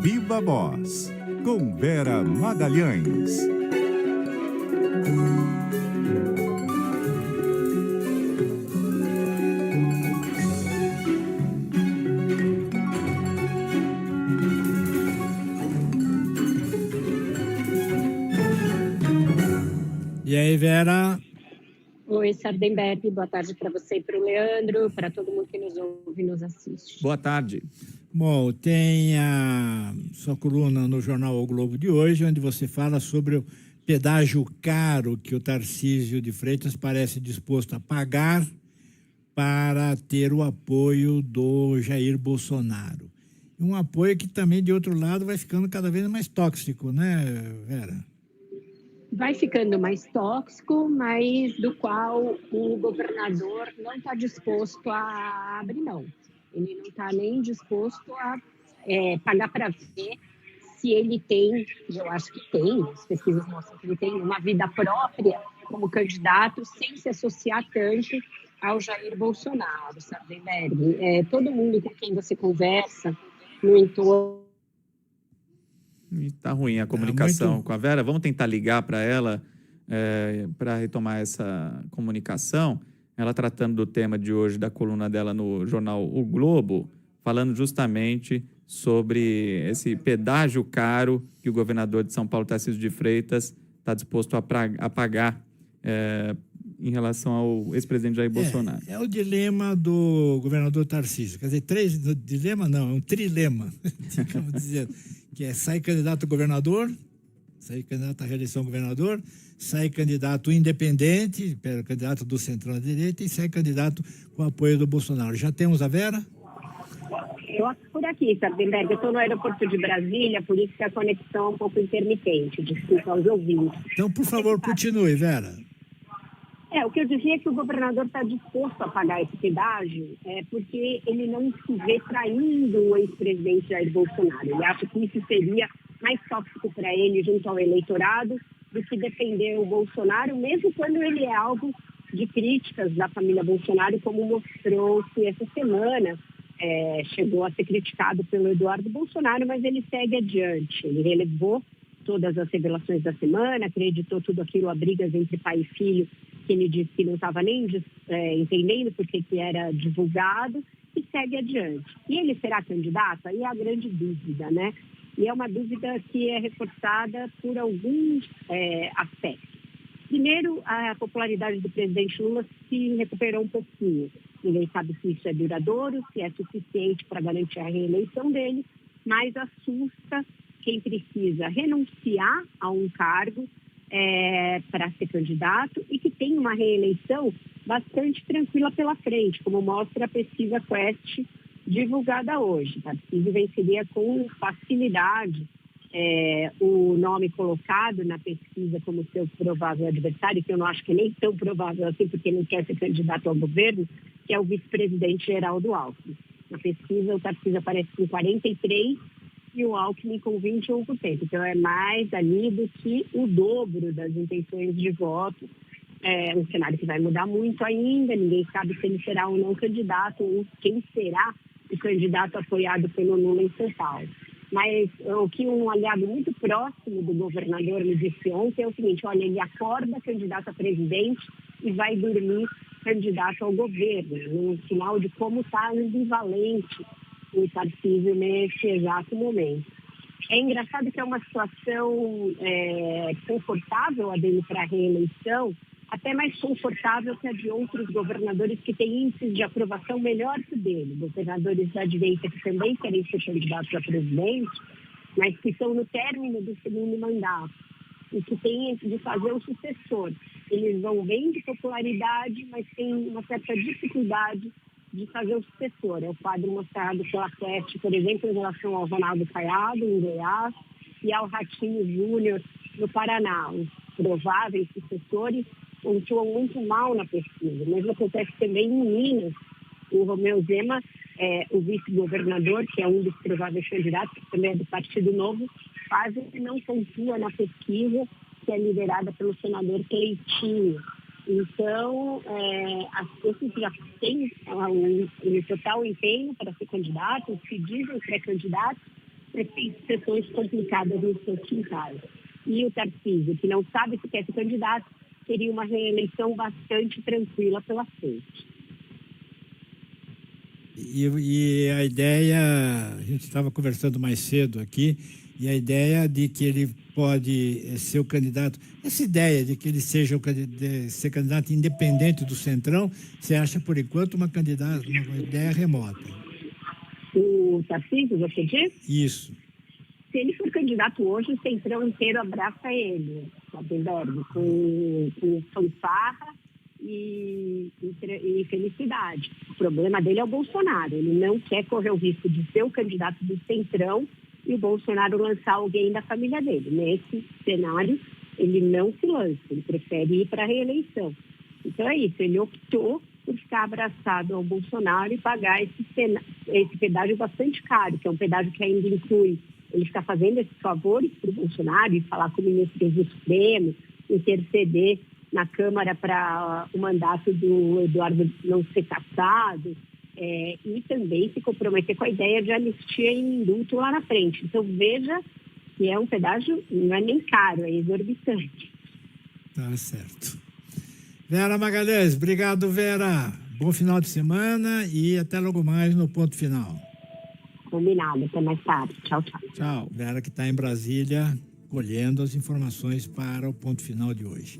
Viva Voz, com Vera Magalhães. E aí, Vera? Oi, Sardenberg, boa tarde para você e para o Leandro, para todo mundo que nos ouve e nos assiste. Boa tarde. Bom, tem a sua coluna no jornal O Globo de hoje, onde você fala sobre o pedágio caro que o Tarcísio de Freitas parece disposto a pagar para ter o apoio do Jair Bolsonaro. Um apoio que também, de outro lado, vai ficando cada vez mais tóxico, né, Vera? Vai ficando mais tóxico, mas do qual o governador não está disposto a abrir mão. Ele não está nem disposto a pagar para ver se ele tem, eu acho que tem, as pesquisas mostram que ele tem uma vida própria como candidato, sem se associar tanto ao Jair Bolsonaro, Sardenberg. Todo mundo com quem você conversa no entorno. Está ruim a comunicação com a Vera. Vamos tentar ligar para ela para retomar essa comunicação. Ela tratando do tema de hoje, da coluna dela no jornal O Globo, falando justamente sobre esse pedágio caro que o governador de São Paulo, Tarcísio de Freitas, está disposto a pagar em relação ao ex-presidente Jair Bolsonaro. É o dilema do governador Tarcísio. Quer dizer, dilema não, é um trilema, digamos dizer, que é sai candidato a governador, sai candidato à reeleição a governador, sai candidato independente, candidato do centrão à direita, e sai candidato com apoio do Bolsonaro. Já temos a Vera? Eu acho por aqui, Sardenberg. Eu estou no aeroporto de Brasília, por isso que a conexão é um pouco intermitente. Desculpa aos ouvintes. Então, por favor, continue, Vera. O que eu dizia é que o governador está disposto a pagar esse pedágio porque ele não se vê traindo o ex-presidente Jair Bolsonaro. Ele acha que isso seria mais tóxico para ele junto ao eleitorado do que defender o Bolsonaro, mesmo quando ele é alvo de críticas da família Bolsonaro, como mostrou-se essa semana. Chegou a ser criticado pelo Eduardo Bolsonaro, mas ele segue adiante. Ele relevou todas as revelações da semana, acreditou tudo aquilo a brigas entre pai e filho, que ele disse que não estava nem entendendo porque que era divulgado, e segue adiante. E ele será candidato? Aí é a grande dúvida, né? E é uma dúvida que é reforçada por alguns aspectos. Primeiro, a popularidade do presidente Lula se recuperou um pouquinho. Ninguém sabe se isso é duradouro, se é suficiente para garantir a reeleição dele, mas assusta quem precisa renunciar a um cargo para ser candidato e que tem uma reeleição bastante tranquila pela frente, como mostra a pesquisa Quest divulgada hoje. Tarcísio venceria com facilidade o nome colocado na pesquisa como seu provável adversário, que eu não acho que é nem tão provável assim, porque ele não quer ser candidato ao governo, que é o vice-presidente Geraldo Alckmin. Na pesquisa, o Tarcísio aparece com 43% e o Alckmin com 21%. Então, é mais ali do que o dobro das intenções de voto. É um cenário que vai mudar muito ainda, ninguém sabe se ele será ou não candidato, ou quem será o candidato apoiado pelo Lula em São Paulo. Mas o que um aliado muito próximo do governador me disse ontem é o seguinte: olha, ele acorda candidato a presidente e vai dormir candidato ao governo, no sinal de como está ambivalente o Tarcísio nesse exato momento. É engraçado que é uma situação confortável a dele para a reeleição, até mais confortável que a de outros governadores que têm índices de aprovação melhor que o dele. Governadores da direita que também querem ser candidatos a presidente, mas que estão no término do segundo mandato e que têm de fazer o sucessor. Eles vão bem de popularidade, mas têm uma certa dificuldade de fazer o sucessor. É o quadro mostrado pela Quest, por exemplo, em relação ao Ronaldo Caiado, em Goiás, e ao Ratinho Júnior, no Paraná. Os prováveis sucessores pontuam muito mal na pesquisa. O mesmo acontece também em Minas. O Romeu Zema, o vice-governador, que é um dos prováveis candidatos, que também é do Partido Novo, quase não pontua na pesquisa, que é liderada pelo senador Cleitinho. Então, esses já têm um total empenho para ser candidato, se dizem pré-candidatos, sessões complicadas nos seus quintais. E o Tarcísio, que não sabe se quer ser candidato, teria uma reeleição bastante tranquila pela frente. E a ideia, a gente estava conversando mais cedo aqui, e a ideia de que ele pode ser o candidato, essa ideia de que ele seja ser candidato independente do Centrão, você acha, por enquanto, uma ideia remota? O Tarcísio, você diz? Isso. Se ele for candidato hoje, o Centrão inteiro abraça ele, Lindenberg, com fanfarra e felicidade. O problema dele é o Bolsonaro. Ele não quer correr o risco de ser o candidato do Centrão e o Bolsonaro lançar alguém da família dele. Nesse cenário, ele não se lança, ele prefere ir para a reeleição. Então é isso, ele optou por ficar abraçado ao Bolsonaro e pagar esse pedágio bastante caro, que é um pedágio que ainda inclui ele ficar fazendo esses favores para o Bolsonaro e falar com o ministro do Supremo, interceder na Câmara para o mandato do Eduardo não ser cassado, e também se comprometer com a ideia de anistia e indulto lá na frente. Então, veja que é um pedágio, não é nem caro, é exorbitante. Tá certo. Vera Magalhães, obrigado, Vera. Bom final de semana e até logo mais no Ponto Final. Combinado, até mais tarde. Tchau, tchau. Tchau. Vera que está em Brasília colhendo as informações para o Ponto Final de hoje.